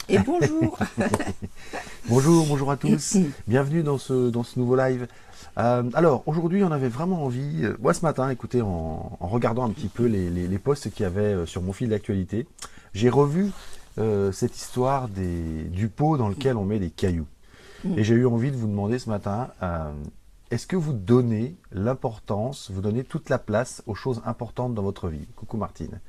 Et bonjour. Bonjour à tous, bienvenue dans ce nouveau live. Alors aujourd'hui on avait vraiment envie, moi ce matin écoutez en regardant un petit peu les posts qu'il y avait sur mon fil d'actualité, j'ai revu cette histoire du pot dans lequel on met des cailloux. Et j'ai eu envie de vous demander ce matin, est-ce que vous donnez l'importance, vous donnez toute la place aux choses importantes dans votre vie? Coucou Martine.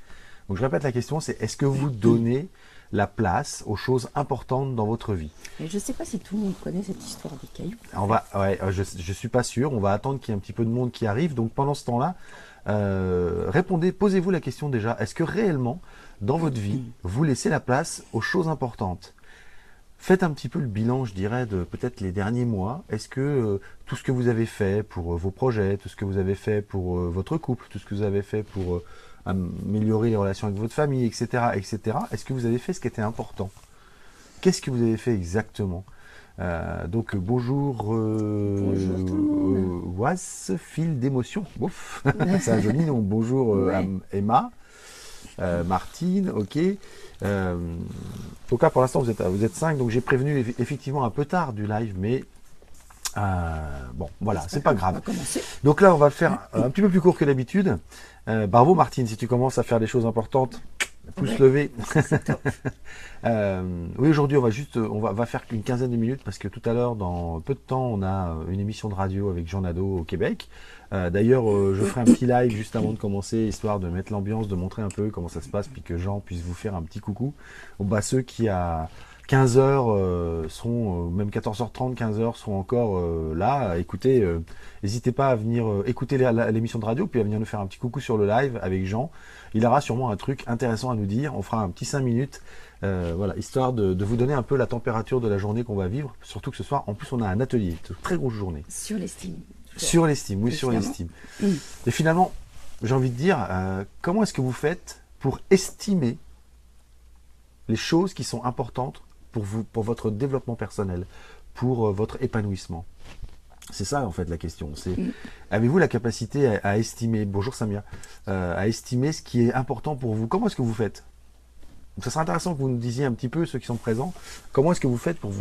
Donc je répète la question, c'est est-ce que vous donnez la place aux choses importantes dans votre vie? Et je ne sais pas si tout le monde connaît cette histoire des cailloux. Je suis pas sûr, on va attendre qu'il y ait un petit peu de monde qui arrive. Donc pendant ce temps-là, répondez, posez-vous la question déjà, est-ce que réellement, dans votre vie, vous laissez la place aux choses importantes? Faites un petit peu le bilan, je dirais, de peut-être les derniers mois. Est-ce que tout ce que vous avez fait pour vos projets, tout ce que vous avez fait pour votre couple, tout ce que vous avez fait pour améliorer les relations avec votre famille, etc., etc., est-ce que vous avez fait ce qui était important? Qu'est-ce que vous avez fait exactement? Donc bonjour, Bonjour tout le monde. Was, fil d'émotion. Ouf, c'est un joli nom. Bonjour Ouais. Emma, Martine, ok. Donc là pour l'instant vous êtes 5, donc j'ai prévenu effectivement un peu tard du live, mais bon voilà, c'est pas On grave. va commencer. Donc là on va le faire un petit peu plus court que d'habitude. Bravo Martine, si tu commences à faire des choses importantes, pouce Ouais. levé. C'est top. Oui, aujourd'hui, on va faire qu'une quinzaine de minutes parce que tout à l'heure, dans peu de temps, on a une émission de radio avec Jean Nadeau au Québec. D'ailleurs, je ferai un petit live juste avant de commencer, histoire de mettre l'ambiance, de montrer un peu comment ça se passe, puis que Jean puisse vous faire un petit coucou. Bon, bah, ceux qui à 15 heures seront, même 14h30, 15 heures seront encore là. Écoutez, n'hésitez pas à venir écouter l'émission de radio, puis à venir nous faire un petit coucou sur le live avec Jean. Il aura sûrement un truc intéressant à nous dire. On fera un petit 5 minutes, voilà, histoire de vous donner un peu la température de la journée qu'on va vivre. Surtout que ce soir, en plus, on a un atelier, une très grosse journée. Sur l'estime. Sur l'estime, oui, sur Évidemment. l'estime. Et finalement, j'ai envie de dire, comment est-ce que vous faites pour estimer les choses qui sont importantes pour vous, pour votre développement personnel, pour votre épanouissement? C'est ça en fait la question. C'est avez-vous la capacité à estimer, bonjour Samia, à estimer ce qui est important pour vous? Comment est-ce que vous faites? Ça serait intéressant que vous nous disiez un petit peu, ceux qui sont présents, comment est-ce que vous faites pour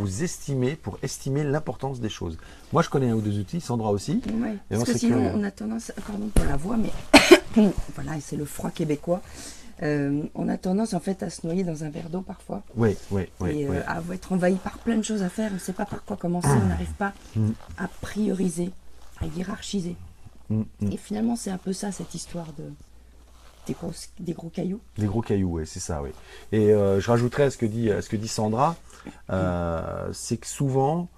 estimer l'importance des choses? Moi je connais un ou deux outils, Sandra aussi. Ouais. Et Parce on que serait sinon, curieux. on a tendance, pardon pour la voix, mais voilà, c'est le froid québécois. On a tendance en fait à se noyer dans un verre d'eau parfois Oui, et à être envahi par plein de choses à faire. On ne sait pas par quoi commencer, on n'arrive pas à prioriser, à hiérarchiser. Et finalement, c'est un peu ça cette histoire des gros cailloux. Des gros cailloux, ouais, c'est ça, oui. Et je rajouterais à ce que dit Sandra, c'est que souvent,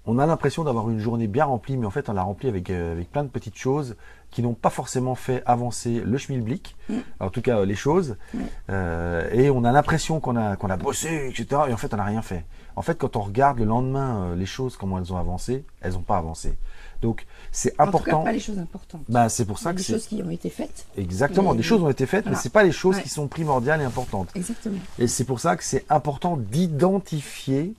on a l'impression d'avoir une journée bien remplie, mais en fait, on la remplit avec plein de petites choses qui n'ont pas forcément fait avancer le schmilblick, en tout cas les choses, et on a l'impression qu'on a bossé, etc., et en fait, on n'a rien fait. En fait, quand on regarde le lendemain les choses, comment elles ont avancé, elles n'ont pas avancé. Donc, c'est En tout cas, important. pas les choses importantes. Bah, c'est pour Il y ça a que des c'est choses qui ont été faites. exactement, Mais- des choses ont été faites, mais Voilà. c'est pas les choses Ouais. qui sont primordiales et importantes. Exactement. Et c'est pour ça que c'est important d'identifier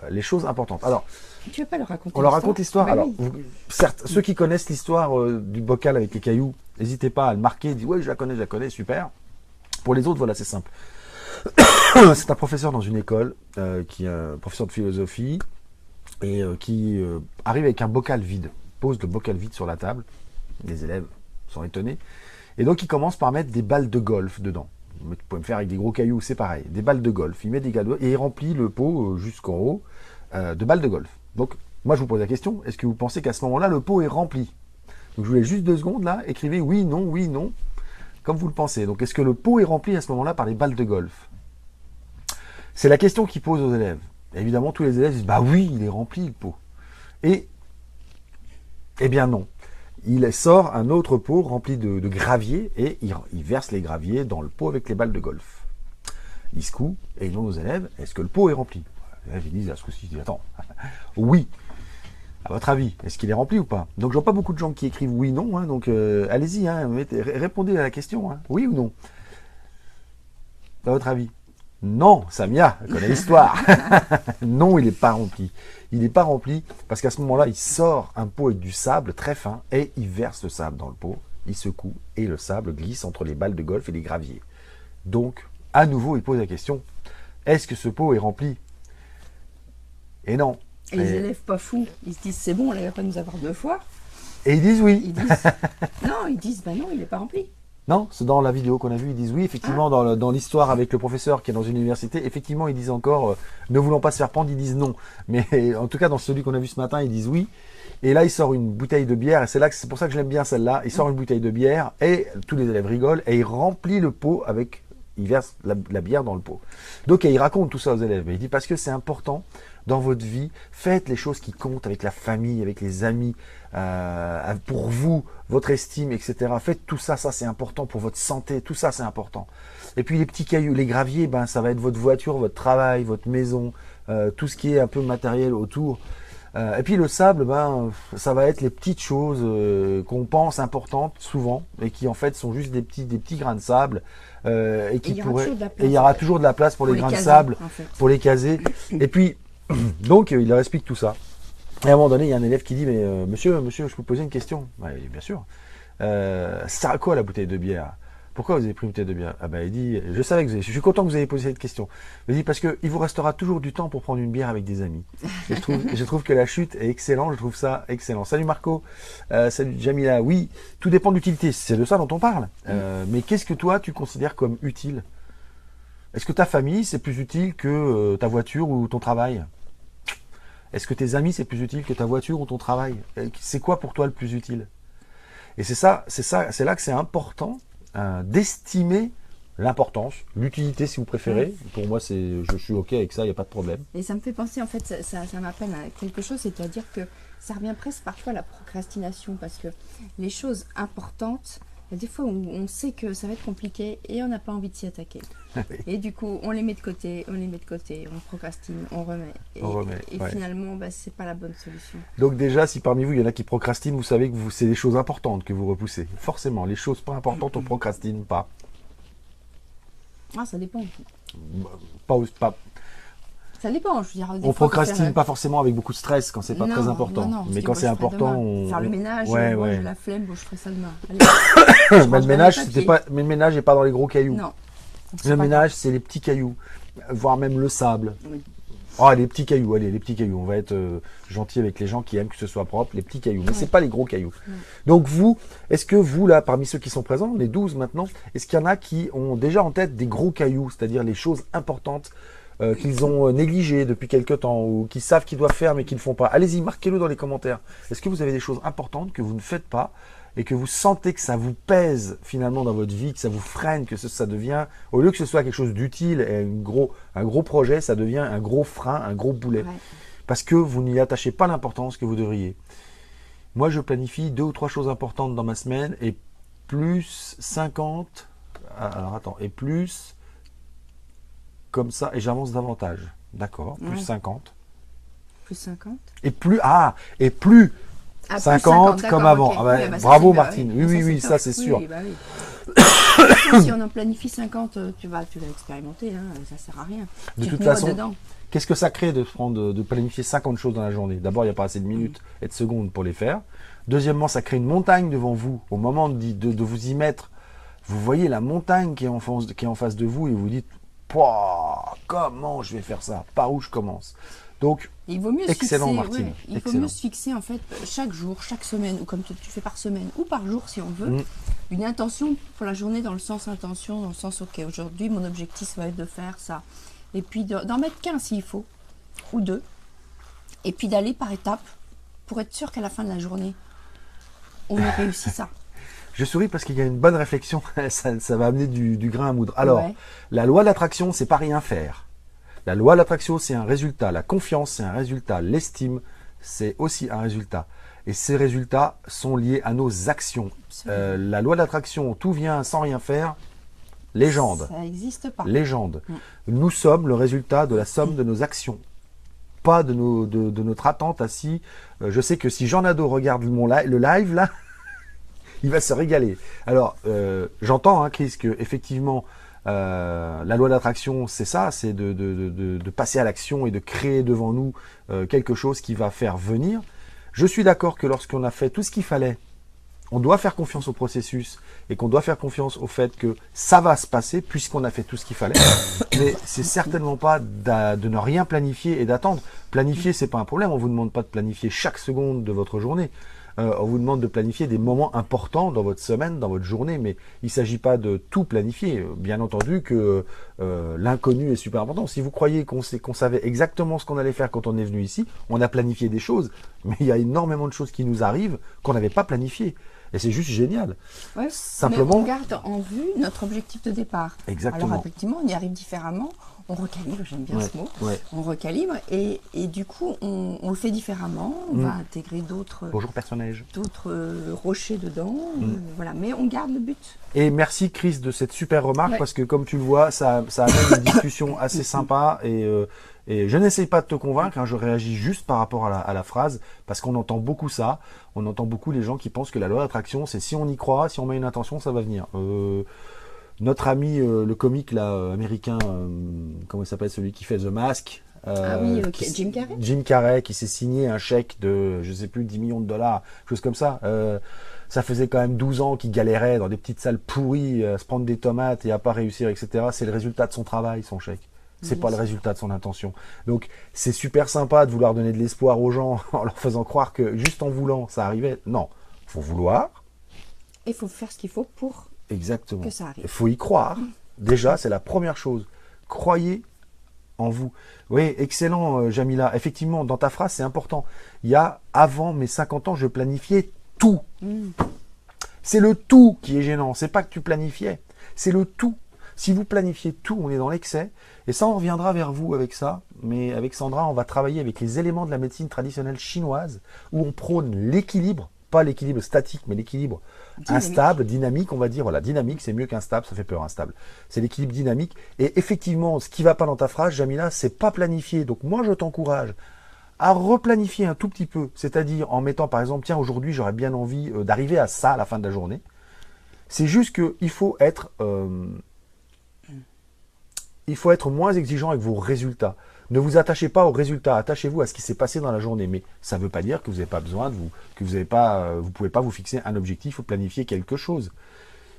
les choses importantes. Alors, Tu veux pas leur raconter on leur raconte l'histoire. Bah Alors, oui. certes, ceux qui connaissent l'histoire du bocal avec les cailloux, n'hésitez pas à le marquer, dites ouais, je la connais, super. Pour les autres, voilà, c'est simple. C'est un professeur dans une école, qui est un professeur de philosophie, et qui arrive avec un bocal vide, pose le bocal vide sur la table. Les élèves sont étonnés. Et donc, il commence par mettre des balles de golf dedans. Vous pouvez me faire avec des gros cailloux, c'est pareil. Des balles de golf. Il met des galons et il remplit le pot jusqu'en haut de balles de golf. Donc, moi, je vous pose la question, est-ce que vous pensez qu'à ce moment-là, le pot est rempli? Donc, je voulais juste 2 secondes, là. Écrivez oui, non, comme vous le pensez. Donc, est-ce que le pot est rempli à ce moment-là par les balles de golf? C'est la question qu'il pose aux élèves. Et évidemment, tous les élèves disent, bah oui, il est rempli, le pot. Et, eh bien non. Il sort un autre pot rempli de gravier et il verse les graviers dans le pot avec les balles de golf. Il secoue et il demande aux élèves, est-ce que le pot est rempli? Les élèves ils disent à ce coup-ci, attends, oui. À votre avis, est-ce qu'il est rempli ou pas? Donc je vois pas beaucoup de gens qui écrivent oui, non, hein, donc allez-y, hein, répondez à la question, hein, oui ou non? À votre avis? Non, Samia, elle connaît l'histoire. Non, il n'est pas rempli. Il n'est pas rempli parce qu'à ce moment-là, il sort un pot avec du sable très fin et il verse le sable dans le pot, il secoue et le sable glisse entre les balles de golf et les graviers. Donc, à nouveau, il pose la question, est-ce que ce pot est rempli? Et non. Et les élèves pas fous, ils se disent, c'est bon, là, il va pas nous avoir 2 fois. Et ils disent oui. Ils disent, non, il n'est pas rempli. Non, c'est dans la vidéo qu'on a vue, ils disent oui, effectivement, dans l'histoire avec le professeur qui est dans une université, effectivement, ils disent encore, ne voulant pas se faire prendre, ils disent non. Mais en tout cas, dans celui qu'on a vu ce matin, ils disent oui. Et là, il sort une bouteille de bière, et c'est pour ça que je l'aime bien celle-là. Il sort une bouteille de bière, et tous les élèves rigolent, et il remplit le pot avec, il verse la bière dans le pot. Donc, il raconte tout ça aux élèves. Il dit, parce que c'est important, dans votre vie, faites les choses qui comptent avec la famille, avec les amis, pour vous, votre estime, etc. Faites tout ça, ça c'est important pour votre santé, tout ça c'est important. Et puis les petits cailloux, les graviers, ben, ça va être votre voiture, votre travail, votre maison, tout ce qui est un peu matériel autour. Et puis le sable, ben, ça va être les petites choses qu'on pense importantes souvent, et qui en fait sont juste des petits grains de sable. Et il y aura toujours de la place pour les grains de sable, en fait, pour les caser. Et puis, donc il leur explique tout ça. Et à un moment donné, il y a un élève qui dit, mais monsieur, je peux vous poser une question? Ouais, bien sûr. Ça sert à quoi la bouteille de bière? Pourquoi vous avez pris une bouteille de bière? Ah ben, il dit, je savais que je suis content que vous ayez posé cette question. Il dit, parce qu'il vous restera toujours du temps pour prendre une bière avec des amis. Et je trouve que la chute est excellente, je trouve ça excellent. Salut Marco, salut Jamila. Oui, tout dépend de l'utilité, c'est de ça dont on parle. Mais qu'est-ce que toi, tu considères comme utile? Est-ce que ta famille, c'est plus utile que ta voiture ou ton travail? Est-ce que tes amis, c'est plus utile que ta voiture ou ton travail? C'est quoi pour toi le plus utile? Et c'est là que c'est important d'estimer l'importance, l'utilité si vous préférez. Pour moi, je suis OK avec ça, il n'y a pas de problème. Et ça me fait penser, en fait, ça m'appelle à quelque chose, c'est-à-dire que ça revient presque parfois à la procrastination, parce que les choses importantes, des fois on sait que ça va être compliqué et on n'a pas envie de s'y attaquer. Et du coup, on les met de côté, on procrastine, on remet. Et finalement, bah, c'est pas la bonne solution. Donc déjà, si parmi vous, il y en a qui procrastinent, vous savez que c'est des choses importantes que vous repoussez. Forcément, les choses pas importantes, on procrastine pas. Ah, ça dépend. Pas. Ça dépend, je veux dire. On procrastine pas forcément avec beaucoup de stress quand c'est pas très important. Non, mais quand c'est important, faire le ménage, moi j'ai la flemme, bon, je ferai ça demain. Mais le ménage, mais le ménage n'est pas dans les gros cailloux. Non. Le ménage, c'est les petits cailloux, voire même le sable. Oui. Oh, les petits cailloux, allez, les petits cailloux. On va être gentil avec les gens qui aiment que ce soit propre, les petits cailloux. Mais c'est pas les gros cailloux. Donc vous, est-ce que vous, là, parmi ceux qui sont présents, les 12 maintenant, est-ce qu'il y en a qui ont déjà en tête des gros cailloux, c'est-à-dire les choses importantes qu'ils ont négligées depuis quelques temps ou qu'ils savent qu'ils doivent faire mais qu'ils ne font pas? Allez-y, marquez-le dans les commentaires. Est-ce que vous avez des choses importantes que vous ne faites pas et que vous sentez que ça vous pèse finalement dans votre vie, que ça vous freine, que ça devient, au lieu que ce soit quelque chose d'utile et un gros projet, ça devient un gros frein, un gros boulet. Ouais. Parce que vous n'y attachez pas l'importance que vous devriez. Moi, je planifie 2 ou 3 choses importantes dans ma semaine et plus 50, alors attends, et plus comme ça, et j'avance davantage. D'accord, plus 50. Plus 50. Et plus, et plus 50 comme avant. Okay. Ah bah, bah, bravo Martine. Oui, ça c'est sûr. Oui, bah oui. Si on en planifie 50, tu vas expérimenter, hein, ça sert à rien. De toute façon, qu'est-ce que ça crée de planifier 50 choses dans la journée? D'abord, il n'y a pas assez de minutes et de secondes pour les faire. Deuxièmement, ça crée une montagne devant vous. Au moment de vous y mettre, vous voyez la montagne qui est en face de vous et vous dites, comment je vais faire ça? Par où je commence? Donc, il vaut mieux excellent Martine. Il faut mieux se fixer en fait chaque jour, chaque semaine, ou comme tu fais par semaine, ou par jour si on veut, une intention pour la journée dans le sens intention, dans le sens ok, aujourd'hui mon objectif va être de faire ça. Et puis d'en mettre qu'un s'il faut, ou 2, et puis d'aller par étapes pour être sûr qu'à la fin de la journée, on a réussi ça. Je souris parce qu'il y a une bonne réflexion, ça va amener du grain à moudre. Alors, la loi de l'attraction, c'est pas rien faire. La loi de l'attraction, c'est un résultat. La confiance, c'est un résultat. L'estime, c'est aussi un résultat. Et ces résultats sont liés à nos actions. La loi de l'attraction, tout vient sans rien faire. Légende. Ça n'existe pas. Légende. Nous sommes le résultat de la somme de nos actions. Pas de notre attente assis. Je sais que si Jean Nadeau regarde le live, là, il va se régaler. Alors, j'entends, hein, Chris, que effectivement, la loi d'attraction, c'est ça, c'est de passer à l'action et de créer devant nous quelque chose qui va faire venir. Je suis d'accord que lorsqu'on a fait tout ce qu'il fallait on doit faire confiance au processus et qu'on doit faire confiance au fait que ça va se passer puisqu'on a fait tout ce qu'il fallait. Mais c'est certainement pas de ne rien planifier et d'attendre. Planifier, c'est pas un problème. On vous demande pas de planifier chaque seconde de votre journée. On vous demande de planifier des moments importants dans votre semaine, dans votre journée, mais il ne s'agit pas de tout planifier. Bien entendu que l'inconnu est super important. Si vous croyez qu'on savait exactement ce qu'on allait faire quand on est venu ici, on a planifié des choses, mais il y a énormément de choses qui nous arrivent qu'on n'avait pas planifiées. Et c'est juste génial. Ouais, simplement, mais on garde en vue notre objectif de départ. Exactement. Alors effectivement, on y arrive différemment. On recalibre, j'aime bien ce mot. Ouais. On recalibre et du coup, on le fait différemment. On va intégrer d'autres. Bonjour personnage. D'autres rochers dedans. Voilà, mais on garde le but. Et merci Chris de cette super remarque parce que comme tu le vois, ça amène une discussion assez sympa et je n'essaye pas de te convaincre, hein, je réagis juste par rapport à la phrase parce qu'on entend beaucoup ça. On entend beaucoup les gens qui pensent que la loi d'attraction, c'est si on y croit, si on met une intention, ça va venir. Notre ami, le comique là, américain, comment il s'appelle, celui qui fait The Mask, Jim Carrey. Jim Carrey qui s'est signé un chèque de, je sais plus, 10 millions de dollars, chose comme ça. Ça faisait quand même 12 ans qu'il galérait dans des petites salles pourries, à se prendre des tomates et à pas réussir, etc. C'est le résultat de son travail, son chèque. C'est pas le résultat de son intention. Donc, c'est super sympa de vouloir donner de l'espoir aux gens en leur faisant croire que juste en voulant, ça arrivait. Non, faut vouloir. Et il faut faire ce qu'il faut pour Exactement. que ça arrive. Il faut y croire. Déjà, c'est la première chose. Croyez en vous. Oui, excellent, Jamila. Effectivement, dans ta phrase, c'est important. Il y a, avant mes 50 ans, je planifiais tout. C'est le tout qui est gênant. C'est pas que tu planifiais. C'est le tout. Si vous planifiez tout, on est dans l'excès. Et ça, on reviendra vers vous avec ça. Mais avec Sandra, on va travailler avec les éléments de la médecine traditionnelle chinoise où on prône l'équilibre, pas l'équilibre statique, mais l'équilibre instable, dynamique, on va dire. Voilà, dynamique, c'est mieux qu'instable, ça fait peur, instable. C'est l'équilibre dynamique. Et effectivement, ce qui ne va pas dans ta phrase, Jamila, c'est pas planifier. Donc moi, je t'encourage à replanifier un tout petit peu. C'est-à-dire en mettant, par exemple, tiens, aujourd'hui, j'aurais bien envie d'arriver à ça à la fin de la journée. C'est juste qu'il faut être... il faut être moins exigeant avec vos résultats. Ne vous attachez pas aux résultats, attachez-vous à ce qui s'est passé dans la journée. Mais ça ne veut pas dire que vous n'avez pas besoin de vous, que vous ne pouvez pas vous fixer un objectif ou planifier quelque chose.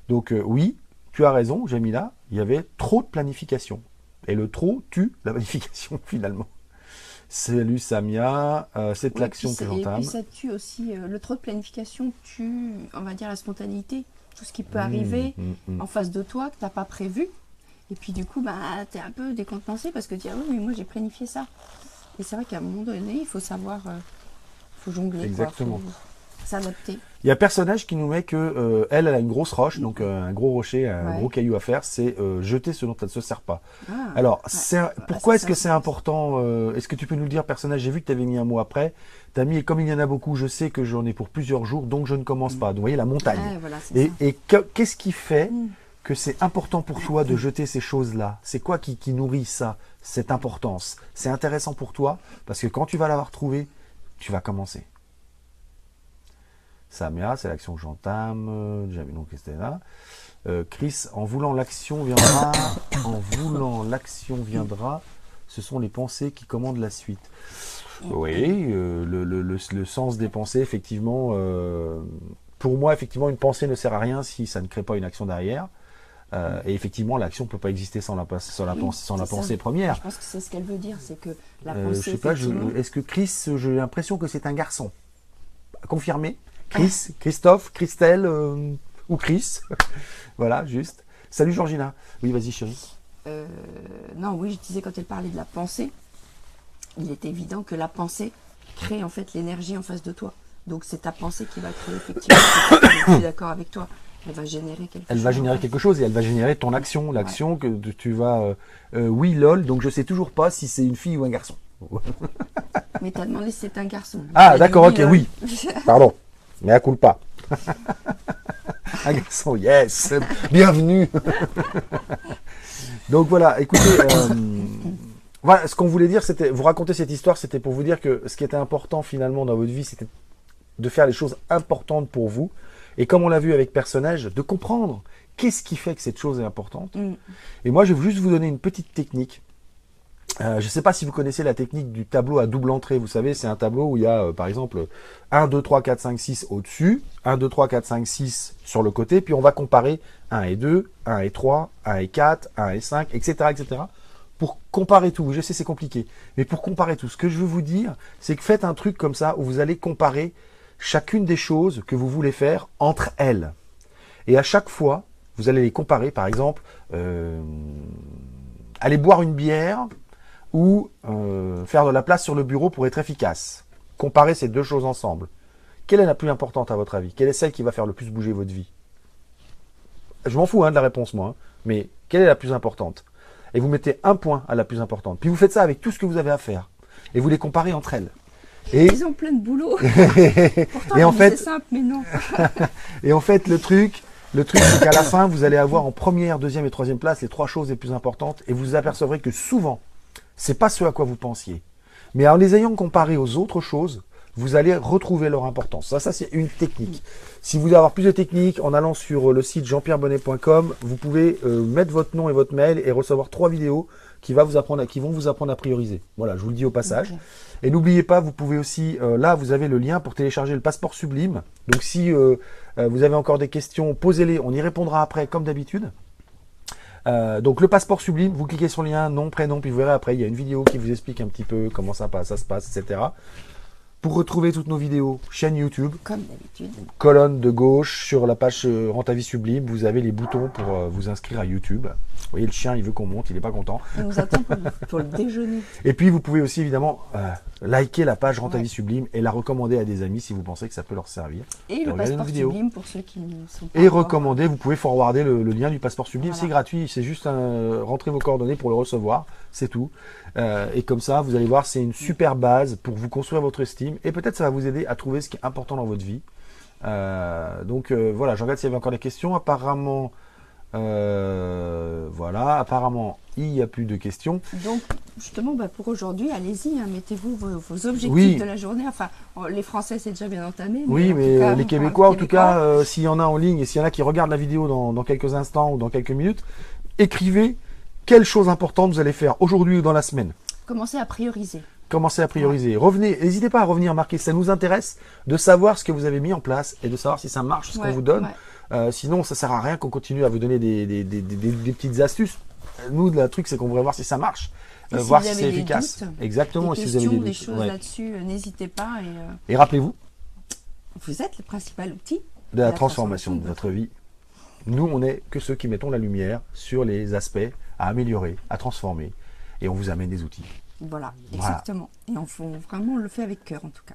Donc oui, tu as raison, Jamila, il y avait trop de planification. Et le trop tue la planification finalement. Salut Samia, c'est l'action que j'entame. Et puis ça tue aussi, le trop de planification tue, on va dire, la spontanéité. Tout ce qui peut arriver en face de toi que tu n'as pas prévu. Et puis du coup, tu es un peu décontenancé parce que tu dis, ah oui, mais moi j'ai planifié ça. Et c'est vrai qu'à un moment donné, il faut savoir, faut jongler. Exactement. Il faut s'adapter. Il y a un personnage qui nous met que elle a une grosse roche, donc un gros rocher, un gros caillou à faire, c'est jeter ce dont elle ne se sert pas. Alors, pourquoi est-ce que c'est important Est-ce que tu peux nous le dire, personnage? J'ai vu que tu avais mis un mot après. Tu as mis, et comme il y en a beaucoup, je sais que j'en ai pour plusieurs jours, donc je ne commence pas. Donc, vous voyez, la montagne. Voilà, et qu'est-ce qui fait que c'est important pour toi de jeter ces choses-là? C'est quoi qui nourrit ça, cette importance? C'est intéressant pour toi, parce que quand tu vas l'avoir trouvé, tu vas commencer. Samia, c'est l'action que j'entame. Donc, c'était là. Chris, en voulant l'action viendra. En voulant l'action viendra. Ce sont les pensées qui commandent la suite. Oui, le sens des pensées, effectivement. Pour moi, effectivement, une pensée ne sert à rien si ça ne crée pas une action derrière. Et effectivement, l'action ne peut pas exister sans la pensée première. Je pense que c'est ce qu'elle veut dire, c'est que la pensée. Je sais pas. Est-ce que Chris, j'ai l'impression que c'est un garçon. Confirmé. Chris, Christophe, Christelle ou Chris. Voilà, juste. Salut Georgina. Oui, vas-y chérie. Non, oui, je disais quand elle parlait de la pensée, il est évident que la pensée crée en fait l'énergie en face de toi. Donc c'est ta pensée qui va créer effectivement. Je suis d'accord avec toi. Elle va générer quelque chose. Elle va générer quelque chose et elle va générer ton action. L'action que tu vas... oui, lol, donc je sais toujours pas si c'est une fille ou un garçon. Mais t'as demandé si c'est un garçon. Ah, d'accord, ok, oui. Pardon. Mais à culpa. Un garçon, yes. Bienvenue. Donc voilà, écoutez, voilà, ce qu'on voulait dire, c'était vous raconter cette histoire, c'était pour vous dire que ce qui était important finalement dans votre vie, c'était de faire les choses importantes pour vous. Et comme on l'a vu avec personnage, de comprendre qu'est-ce qui fait que cette chose est importante. Et moi, je vais juste vous donner une petite technique Je ne sais pas si vous connaissez la technique du tableau à double entrée. Vous savez, c'est un tableau où il y a, par exemple, 1, 2, 3, 4, 5, 6 au-dessus, 1, 2, 3, 4, 5, 6 sur le côté, puis on va comparer 1 et 2, 1 et 3, 1 et 4, 1 et 5, etc., etc. Pour comparer tout. Je sais, c'est compliqué. Mais pour comparer tout, ce que je veux vous dire, c'est que faites un truc comme ça où vous allez comparer chacune des choses que vous voulez faire entre elles. Et à chaque fois, vous allez les comparer. Par exemple, aller boire une bière ou faire de la place sur le bureau pour être efficace. Comparez ces deux choses ensemble. Quelle est la plus importante à votre avis? Quelle est celle qui va faire le plus bouger votre vie? Je m'en fous de la réponse, moi. Mais quelle est la plus importante? Et vous mettez un point à la plus importante. Puis vous faites ça avec tout ce que vous avez à faire. Et vous les comparez entre elles. Et ils ont plein de boulot. Pourtant, et en fait, c'est simple, mais non. Et en fait, le truc, c'est qu'à la fin, vous allez avoir en première, deuxième et troisième place les trois choses les plus importantes. Et vous apercevrez que souvent, c'est pas ce à quoi vous pensiez. Mais en les ayant comparés aux autres choses, vous allez retrouver leur importance. Ça c'est une technique. Si vous voulez avoir plus de techniques, en allant sur le site jeanpierrebonnet.com, vous pouvez mettre votre nom et votre mail et recevoir 3 vidéos qui vont vous apprendre à prioriser. Voilà, je vous le dis au passage. Okay. Et n'oubliez pas, vous pouvez aussi, là vous avez le lien pour télécharger le passeport Sublime. Donc si vous avez encore des questions, posez-les, on y répondra après comme d'habitude. Donc le passeport Sublime, vous cliquez sur le lien, nom, prénom, puis vous verrez après, il y a une vidéo qui vous explique un petit peu comment ça se passe, etc. Pour retrouver toutes nos vidéos, chaîne YouTube, comme d'habitude, colonne de gauche sur la page Rends ta vie sublime, vous avez les boutons pour vous inscrire à YouTube. Vous voyez, le chien, il veut qu'on monte, il n'est pas content. Il nous attend pour le déjeuner. Et puis, vous pouvez aussi, évidemment, liker la page Rends ta vie sublime et la recommander à des amis si vous pensez que ça peut leur servir. Et le passeport sublime pour ceux qui ne sont pas. Et recommander, vous pouvez forwarder le lien du passeport sublime, voilà. C'est gratuit, c'est juste rentrer vos coordonnées pour le recevoir, c'est tout. Et comme ça, vous allez voir, c'est une super base pour vous construire votre estime et peut-être ça va vous aider à trouver ce qui est important dans votre vie. Donc voilà, je regarde s'il y avait encore des questions. Apparemment, voilà, apparemment il n'y a plus de questions. Donc justement, pour aujourd'hui, allez-y, mettez-vous vos objectifs de la journée. Enfin, les Français c'est déjà bien entamé. Oui, mais les Québécois, en tout cas, s'il y en a en ligne et s'il y en a qui regardent la vidéo dans quelques instants ou dans quelques minutes, écrivez quelles choses importantes vous allez faire aujourd'hui ou dans la semaine. Commencez à prioriser. Commencez à prioriser. Revenez, n'hésitez pas à revenir marquer. Ça nous intéresse de savoir ce que vous avez mis en place et de savoir si ça marche, ce qu'on vous donne. Sinon, ça sert à rien qu'on continue à vous donner des petites astuces. Nous, le truc, c'est qu'on voudrait voir si ça marche, voir si c'est efficace. Exactement. Des questions, si vous avez des choses là-dessus, n'hésitez pas. Et rappelez-vous, vous êtes le principal outil de la transformation de notre vie. Nous, on n'est que ceux qui mettons la lumière sur les aspects à améliorer, à transformer. Et on vous amène des outils. Voilà, exactement. Et vraiment, on le fait avec cœur en tout cas.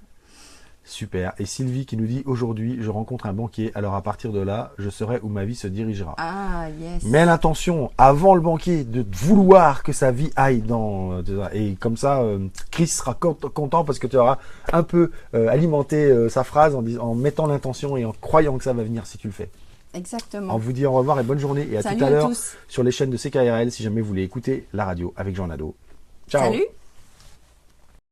Super. Et Sylvie qui nous dit, aujourd'hui, je rencontre un banquier, alors à partir de là, je saurai où ma vie se dirigera. Ah, yes. Mais l'intention, avant le banquier, de vouloir que sa vie aille dans... Et comme ça, Chris sera content parce que tu auras un peu alimenté sa phrase en mettant l'intention et en croyant que ça va venir si tu le fais. Exactement. On vous dit au revoir et bonne journée. Et à Salut tout à l'heure tous. sur les chaînes de CKRL si jamais vous voulez écouter la radio avec Jean Nadeau. Ciao. Salut.